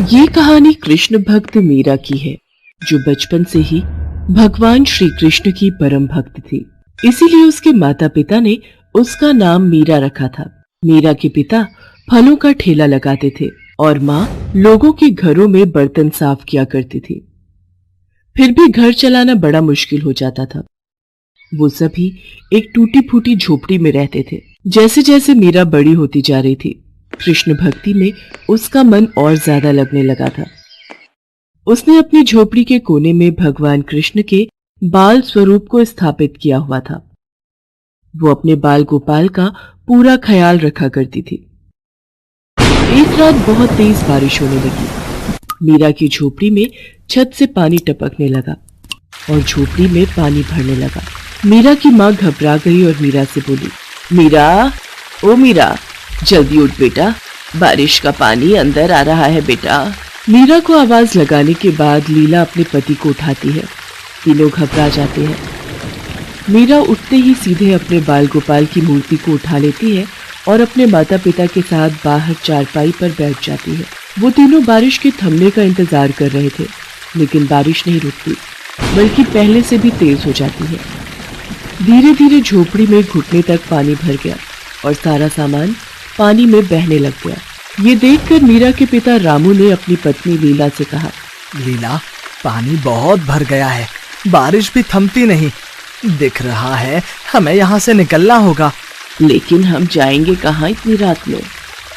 ये कहानी कृष्ण भक्त मीरा की है, जो बचपन से ही भगवान श्री कृष्ण की परम भक्त थी। इसीलिए उसके माता पिता ने उसका नाम मीरा रखा था। मीरा के पिता फलों का ठेला लगाते थे और माँ लोगों के घरों में बर्तन साफ किया करती थी। फिर भी घर चलाना बड़ा मुश्किल हो जाता था। वो सभी एक टूटी फूटी झोपड़ी में रहते थे। जैसे जैसे मीरा बड़ी होती जा रही थी, कृष्ण भक्ति में उसका मन और ज्यादा लगने लगा था। उसने अपनी झोपड़ी के कोने में भगवान कृष्ण के बाल स्वरूप को स्थापित किया हुआ था। वो अपने बाल गोपाल का पूरा ख्याल रखा करती थी। एक रात बहुत तेज बारिश होने लगी। मीरा की झोपड़ी में छत से पानी टपकने लगा और झोपड़ी में पानी भरने लगा। मीरा की माँ घबरा गई और मीरा से बोली, मीरा, ओ मीरा, जल्दी उठ बेटा, बारिश का पानी अंदर आ रहा है बेटा। मीरा को आवाज लगाने के बाद लीला अपने पति को उठाती है। तीनों घबरा जाते हैं। मीरा उठते ही सीधे अपने बाल गोपाल की मूर्ति को उठा लेती है और अपने माता पिता के साथ बाहर चारपाई पर बैठ जाती है। वो तीनों बारिश के थमने का इंतजार कर रहे थे, लेकिन बारिश नहीं रुकती, बल्कि पहले से भी तेज हो जाती है। धीरे धीरे झोपड़ी में घुटने तक पानी भर गया और सारा सामान पानी में बहने लग गया। ये देखकर मीरा के पिता रामू ने अपनी पत्नी लीला से कहा, लीला, पानी बहुत भर गया है, बारिश भी थमती नहीं। दिख रहा है हमें यहाँ से निकलना होगा। लेकिन हम जाएंगे कहाँ इतनी रात में?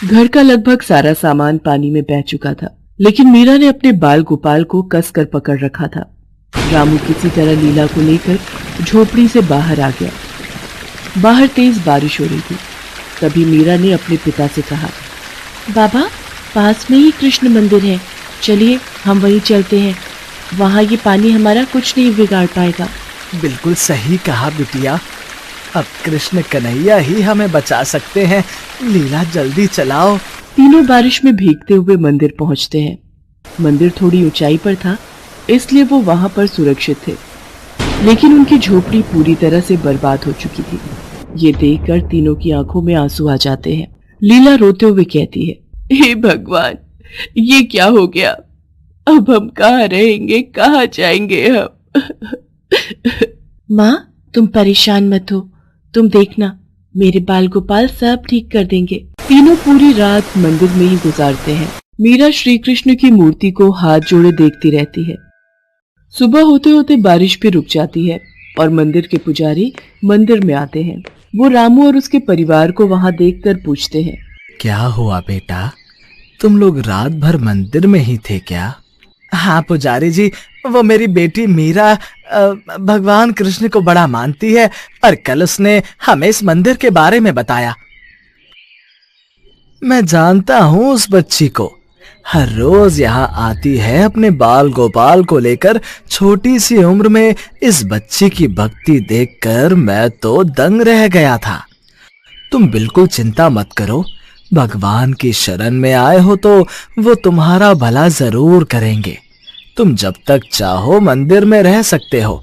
घर का लगभग सारा सामान पानी में बह चुका था, लेकिन मीरा ने अपने बाल गोपाल को कसकर पकड़ रखा था। रामू किसी तरह लीला को लेकर झोपड़ी से बाहर आ गया। बाहर तेज बारिश हो रही थी। तभी मीरा ने अपने पिता से कहा, बाबा, पास में ही कृष्ण मंदिर है, चलिए हम वहीं चलते हैं। वहाँ ये पानी हमारा कुछ नहीं बिगाड़ पाएगा। बिल्कुल सही कहा बिटिया, अब कृष्ण कन्हैया ही हमें बचा सकते हैं। लीला, जल्दी चलाओ। तीनों बारिश में भीगते हुए मंदिर पहुँचते हैं। मंदिर थोड़ी ऊंचाई पर था, इसलिए वो वहाँ पर सुरक्षित थे, लेकिन उनकी झोपड़ी पूरी तरह से बर्बाद हो चुकी थी। ये देखकर तीनों की आंखों में आंसू आ जाते हैं। लीला रोते हुए कहती है, हे भगवान, ये क्या हो गया? अब हम कहाँ रहेंगे, कहाँ जाएंगे हम? माँ, तुम परेशान मत हो, तुम देखना, मेरे बाल गोपाल सब ठीक कर देंगे। तीनों पूरी रात मंदिर में ही गुजारते हैं। मीरा श्री कृष्ण की मूर्ति को हाथ जोड़े देखती रहती है। सुबह होते होते बारिश भी रुक जाती है और मंदिर के पुजारी मंदिर में आते हैं। वो रामू और उसके परिवार को वहां देखकर पूछते हैं, क्या हुआ बेटा, तुम लोग रात भर मंदिर में ही थे क्या? हाँ पुजारी जी, वो मेरी बेटी मीरा भगवान कृष्ण को बड़ा मानती है और कल उसने हमें इस मंदिर के बारे में बताया। मैं जानता हूँ उस बच्ची को, हर रोज यहाँ आती है अपने बाल गोपाल को लेकर। छोटी सी उम्र में इस बच्ची की भक्ति देखकर मैं तो दंग रह गया था। तुम बिल्कुल चिंता मत करो, भगवान की शरण में आए हो तो वो तुम्हारा भला जरूर करेंगे। तुम जब तक चाहो मंदिर में रह सकते हो।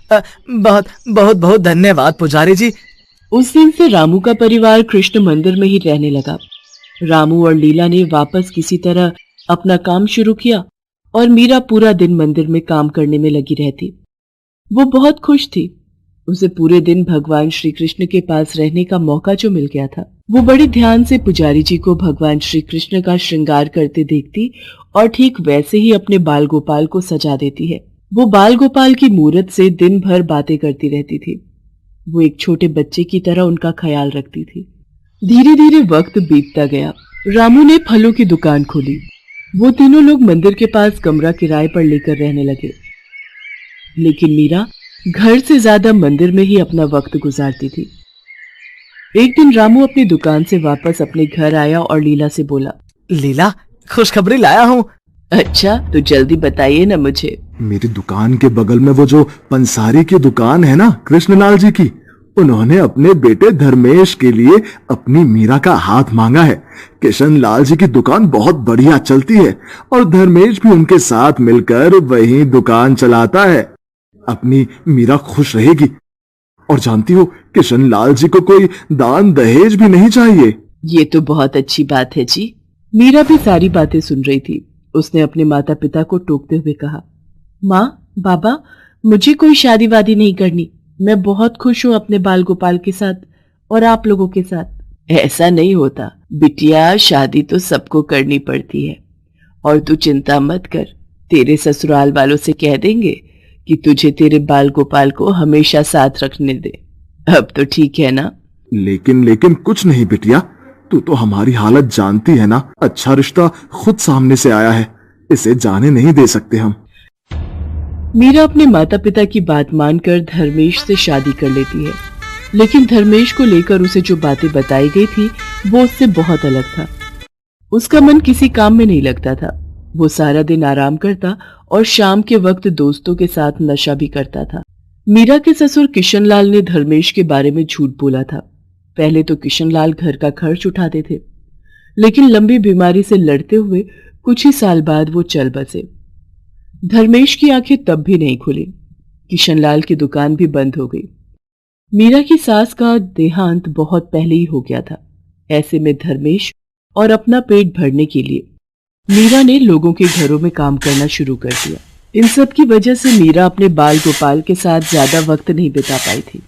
बहुत बहुत बहुत धन्यवाद पुजारी जी। उस दिन से रामू का परिवार कृष्ण मंदिर में ही रहने लगा। रामू और लीला ने वापस किसी तरह अपना काम शुरू किया और मीरा पूरा दिन मंदिर में काम करने में लगी रहती। वो बहुत खुश थी। उसे पूरे दिन भगवान श्री कृष्ण के पास रहने का मौका जो मिल गया था। वो बड़ी ध्यान से पुजारी जी को भगवान श्री कृष्ण का श्रृंगार करते देखती और ठीक वैसे ही अपने बाल गोपाल को सजा देती है। वो बाल गोपाल की मूरत से दिन भर बातें करती रहती थी। वो एक छोटे बच्चे की तरह उनका ख्याल रखती थी। धीरे धीरे वक्त बीतता गया। रामू ने फलों की दुकान खोली। वो तीनों लोग मंदिर के पास कमरा किराए पर लेकर रहने लगे, लेकिन मीरा घर से ज्यादा मंदिर में ही अपना वक्त गुजारती थी। एक दिन रामू अपनी दुकान से वापस अपने घर आया और लीला से बोला, लीला, खुशखबरी लाया हूँ। अच्छा, तो जल्दी बताइए ना मुझे। मेरी दुकान के बगल में वो जो पंसारी की दुकान है ना, कृष्णलाल जी की, उन्होंने अपने बेटे धर्मेश के लिए अपनी मीरा का हाथ मांगा है। किशन लाल जी की दुकान बहुत बढ़िया चलती है और धर्मेश भी उनके साथ मिलकर वही दुकान चलाता है। अपनी मीरा खुश रहेगी। और जानती हो, किशन लाल जी को कोई दान दहेज भी नहीं चाहिए। ये तो बहुत अच्छी बात है जी। मीरा भी सारी बातें सुन रही थी। उसने अपने माता पिता को टोकते हुए कहा, माँ, बाबा, मुझे कोई शादी वादी नहीं करनी। मैं बहुत खुश हूँ अपने बाल गोपाल के साथ और आप लोगों के साथ। ऐसा नहीं होता बिटिया, शादी तो सबको करनी पड़ती है। और तू चिंता मत कर, तेरे ससुराल वालों से कह देंगे कि तुझे तेरे बाल गोपाल को हमेशा साथ रखने दे। अब तो ठीक है ना? लेकिन कुछ नहीं बिटिया, तू तो हमारी हालत जानती है ना। अच्छा रिश्ता खुद सामने से आया है, इसे जाने नहीं दे सकते हम। मीरा अपने माता पिता की बात मानकर धर्मेश से शादी कर लेती है, लेकिन धर्मेश को लेकर उसे जो बातें बताई गई थी वो उससे बहुत अलग था। उसका मन किसी काम में नहीं लगता था। वो सारा दिन आराम करता और शाम के वक्त दोस्तों के साथ नशा भी करता था। मीरा के ससुर किशनलाल ने धर्मेश के बारे में झूठ बोला था। पहले तो किशनलाल घर का खर्च उठाते थे, लेकिन लंबी बीमारी से लड़ते हुए कुछ ही साल बाद वो चल बसे। धर्मेश की आंखें तब भी नहीं खुली। किशनलाल की दुकान भी बंद हो गई। मीरा की सास का देहांत बहुत पहले ही हो गया था। ऐसे में धर्मेश और अपना पेट भरने के लिए मीरा ने लोगों के घरों में काम करना शुरू कर दिया। इन सब की वजह से मीरा अपने बाल गोपाल के साथ ज्यादा वक्त नहीं बिता पाई थी,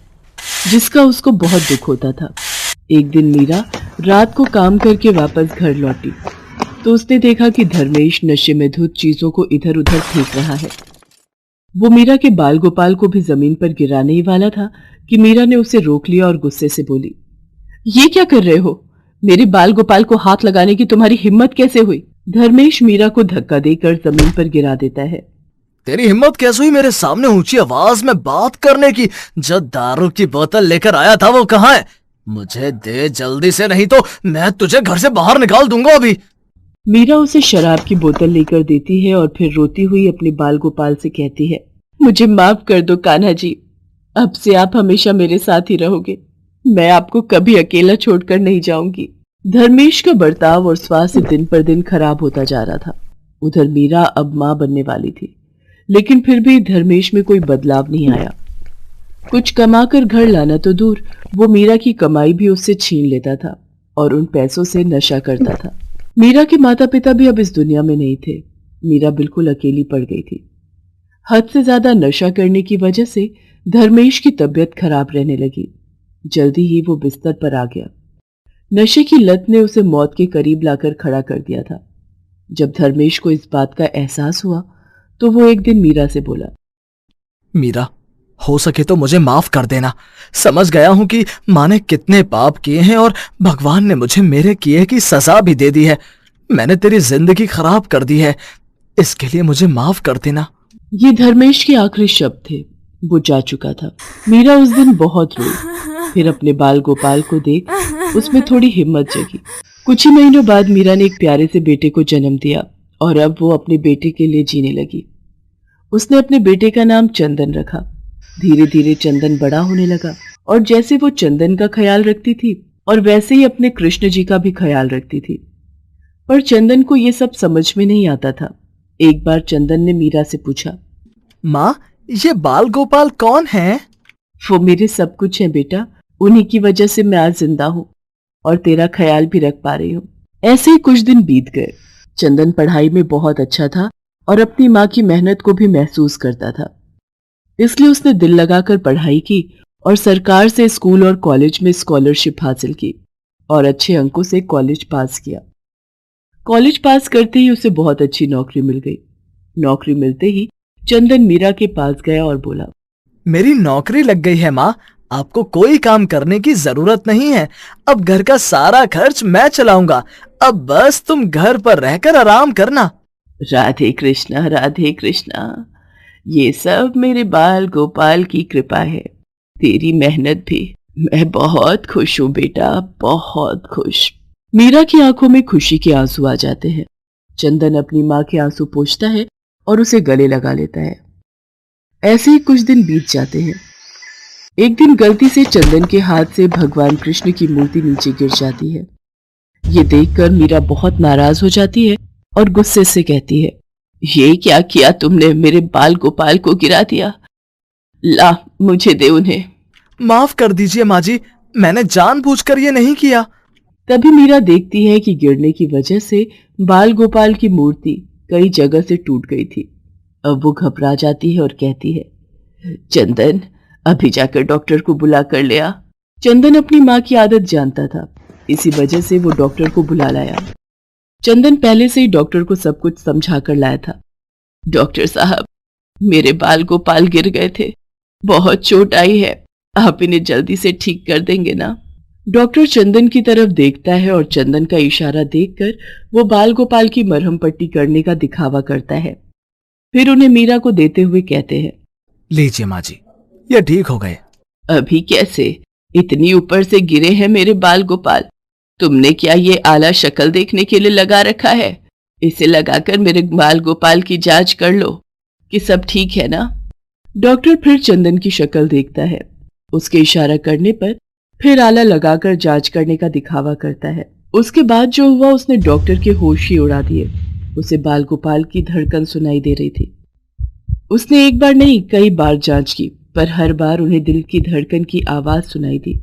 जिसका उसको बहुत दुख होता था। एक दिन मीरा रात को काम करके वापस घर लौटी तो उसने देखा कि धर्मेश नशे में धुत चीजों को इधर उधर फेंक रहा है। वो मीरा के बाल गोपाल को भी जमीन पर गिराने ही वाला था कि मीरा ने उसे रोक लिया और गुस्से से बोली, ये क्या कर रहे हो? मेरे बाल गोपाल को हाथ लगाने की तुम्हारी हिम्मत कैसे हुई? धर्मेश मीरा को धक्का देकर जमीन पर गिरा देता है। तेरी हिम्मत कैसे हुई मेरे सामने ऊंची आवाज में बात करने की? जो दारू की बोतल लेकर आया था वो कहाँ है? मुझे दे जल्दी से, नहीं तो मैं तुझे घर से बाहर निकाल दूंगा अभी। मीरा उसे शराब की बोतल लेकर देती है और फिर रोती हुई अपने बाल गोपाल से कहती है, मुझे माफ कर दो कान्हा जी, अब से आप हमेशा मेरे साथ ही रहोगे। मैं आपको कभी अकेला छोड़कर नहीं जाऊंगी। धर्मेश का बर्ताव और स्वास्थ्य दिन पर दिन खराब होता जा रहा था। उधर मीरा अब मां बनने वाली थी, लेकिन फिर भी धर्मेश में कोई बदलाव नहीं आया। कुछ कमाकर घर लाना तो दूर, वो मीरा की कमाई भी उससे छीन लेता था और उन पैसों से नशा करता था। मीरा के माता पिता भी अब इस दुनिया में नहीं थे। मीरा बिल्कुल अकेली पड़ गई थी। हद से ज्यादा नशा करने की वजह से धर्मेश की तबीयत खराब रहने लगी। जल्दी ही वो बिस्तर पर आ गया। नशे की लत ने उसे मौत के करीब लाकर खड़ा कर दिया था। जब धर्मेश को इस बात का एहसास हुआ तो वो एक दिन मीरा से बोला, मीरा, हो सके तो मुझे माफ कर देना। समझ गया हूं कि माँ ने कितने पाप किए हैं और भगवान ने मुझे मेरे किए की सजा भी दे दी है। मैंने तेरी जिंदगी खराब कर दी है, इसके लिए मुझे माफ कर देना। ये धर्मेश के आखिरी शब्द थे। वो जा चुका था। मीरा उस दिन बहुत रोई। फिर अपने बाल गोपाल को देख उसमें थोड़ी हिम्मत जगी। कुछ ही महीनों बाद मीरा ने एक प्यारे से बेटे को जन्म दिया और अब वो अपने बेटे के लिए जीने लगी। उसने अपने बेटे का नाम चंदन रखा। धीरे धीरे चंदन बड़ा होने लगा और जैसे वो चंदन का ख्याल रखती थी और वैसे ही अपने कृष्ण जी का भी ख्याल रखती थी। पर चंदन को ये सब समझ में नहीं आता था। एक बार चंदन ने मीरा से पूछा, माँ, ये बाल गोपाल कौन है? वो मेरे सब कुछ है बेटा, उन्हीं की वजह से मैं आज जिंदा हूँ और तेरा ख्याल भी रख पा रही हूँ। ऐसे ही कुछ दिन बीत गए। चंदन पढ़ाई में बहुत अच्छा था और अपनी माँ की मेहनत को भी महसूस करता था, इसलिए उसने दिल लगाकर पढ़ाई की और सरकार से स्कूल और कॉलेज में स्कॉलरशिप हासिल की और अच्छे अंकों से कॉलेज पास किया। कॉलेज पास करते ही उसे बहुत अच्छी नौकरी मिल गई। नौकरी मिलते ही चंदन मीरा के पास गया और बोला, मेरी नौकरी लग गई है माँ, आपको कोई काम करने की जरूरत नहीं है। अब घर का सारा खर्च मैं चलाऊंगा। अब बस तुम घर पर रहकर आराम करना। राधे कृष्णा, राधे कृष्णा। ये सब मेरे बाल गोपाल की कृपा है, तेरी मेहनत भी। मैं बहुत खुश हूँ बेटा, बहुत खुश। मीरा की आंखों में खुशी के आंसू आ जाते हैं। चंदन अपनी माँ के आंसू पोंछता है और उसे गले लगा लेता है। ऐसे ही कुछ दिन बीत जाते हैं। एक दिन गलती से चंदन के हाथ से भगवान कृष्ण की मूर्ति नीचे गिर जाती है। ये देखकर मीरा बहुत नाराज हो जाती है और गुस्से से कहती है, ये क्या किया तुमने? मेरे बाल गोपाल को गिरा दिया। ला, मुझे दे उन्हें। माफ कर दीजिए माँ जी, मैंने जानबूझकर ये नहीं किया। तभी मीरा देखती है कि गिरने की वजह से बाल गोपाल की मूर्ति कई जगह से टूट गई थी। अब वो घबरा जाती है और कहती है, चंदन, अभी जाकर डॉक्टर को बुला कर ले आ। चंदन अपनी माँ की आदत जानता था, इसी वजह से वो डॉक्टर को बुला लाया। चंदन पहले से ही डॉक्टर को सब कुछ समझा कर लाया था। डॉक्टर साहब, मेरे बाल गोपाल गिर गए थे, बहुत चोट आई है, आप इन्हें जल्दी से ठीक कर देंगे ना? डॉक्टर चंदन की तरफ देखता है और चंदन का इशारा देखकर वो बाल गोपाल की मरहम पट्टी करने का दिखावा करता है। फिर उन्हें मीरा को देते हुए कहते हैं, लीजिए माँ जी, ये ठीक हो गए। अभी कैसे? इतनी ऊपर से गिरे हैं मेरे बाल गोपाल। तुमने क्या ये आला शक्ल देखने के लिए लगा रखा है? इसे लगाकर मेरे बाल गोपाल की जांच कर लो कि सब ठीक है ना? डॉक्टर फिर चंदन की शक्ल देखता है। उसके इशारा करने पर फिर आला लगाकर जांच करने का दिखावा करता है। उसके बाद जो हुआ उसने डॉक्टर के होश ही उड़ा दिए। उसे बाल गोपाल की धड़कन सुनाई दे रही थी। उसने एक बार नहीं कई बार जांच की, पर हर बार उन्हें दिल की धड़कन की आवाज सुनाई दी।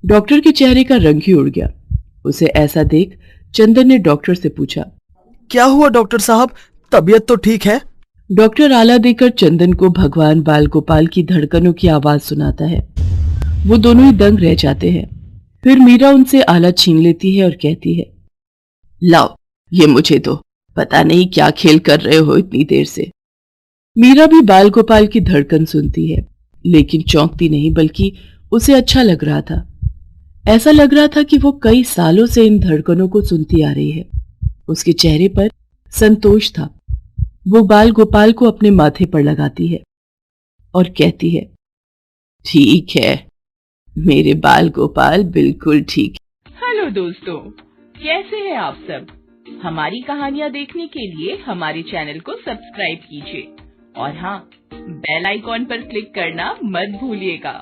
डॉक्टर के चेहरे का रंग ही उड़ गया। उसे ऐसा देख चंदन ने डॉक्टर से पूछा, क्या हुआ डॉक्टर साहब, तबीयत तो ठीक है? डॉक्टर आला देकर चंदन को भगवान बाल गोपाल की धड़कनों की आवाज सुनाता है। वो दोनों ही दंग रह जाते हैं। फिर मीरा उनसे आला छीन लेती है और कहती है, लाओ ये मुझे दो, पता नहीं क्या खेल कर रहे हो इतनी देर से। मीरा भी बाल गोपाल की धड़कन सुनती है, लेकिन चौंकती नहीं, बल्कि उसे अच्छा लग रहा था। ऐसा लग रहा था कि वो कई सालों से इन धड़कनों को सुनती आ रही है। उसके चेहरे पर संतोष था। वो बाल गोपाल को अपने माथे पर लगाती है और कहती है, ठीक है, मेरे बाल गोपाल बिल्कुल ठीक है। हेलो दोस्तों, कैसे हैं आप सब? हमारी कहानियाँ देखने के लिए हमारे चैनल को सब्सक्राइब कीजिए और हाँ, बेल आइकॉन पर क्लिक करना मत भूलिएगा।